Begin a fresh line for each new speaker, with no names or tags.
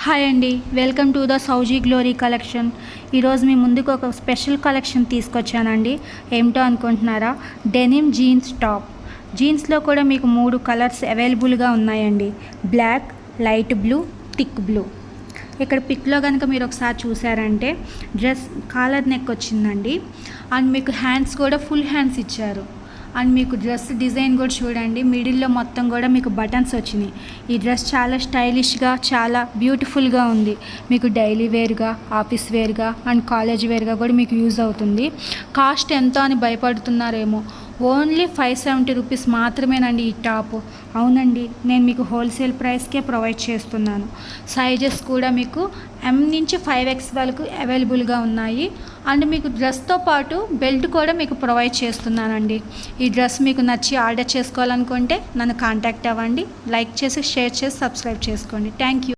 Hi అండి, welcome to the Sowji glory collection. ఈరోజు మీ ముందుకు ఒక స్పెషల్ కలెక్షన్ తీసుకొచ్చానండి. ఏమిటో అనుకుంటున్నారా? Denim jeans top. జీన్స్లో కూడా మీకు 3 కలర్స్ అవైలబుల్గా ఉన్నాయండి. Black, light blue, thick blue. ఇక్కడ పిక్లో కనుక మీరు ఒకసారి చూసారంటే డ్రెస్ కాలర్ నెక్ వచ్చిందండి. అండ్ మీకు హ్యాండ్స్ కూడా ఫుల్ హ్యాండ్స్ ఇచ్చారు. అండ్ మీకు డ్రెస్ డిజైన్ కూడా చూడండి, మిడిల్లో మొత్తం కూడా మీకు బటన్స్ వచ్చినాయి. ఈ డ్రెస్ చాలా స్టైలిష్గా, చాలా బ్యూటిఫుల్గా ఉంది. మీకు డైలీ వేర్గా, ఆఫీస్ వేర్గా అండ్ కాలేజ్ వేర్గా కూడా మీకు యూజ్ అవుతుంది. కాస్ట్ ఎంతో అని భయపడుతున్నారేమో, ఓన్లీ 570 రూపీస్ మాత్రమేనండి ఈ టాప్. అవునండి, నేను మీకు హోల్సేల్ ప్రైస్కే ప్రొవైడ్ చేస్తున్నాను. సైజెస్ కూడా మీకు M నుంచి 5X వరకు అవైలబుల్గా ఉన్నాయి. అండ్ మీకు డ్రెస్తో పాటు బెల్ట్ కూడా మీకు ప్రొవైడ్ చేస్తున్నానండి. ఈ డ్రెస్ మీకు నచ్చి ఆర్డర్ చేసుకోవాలనుకుంటే నన్ను కాంటాక్ట్ అవ్వండి. లైక్ చేసి, షేర్ చేసి, సబ్స్క్రైబ్ చేసుకోండి. Thank you.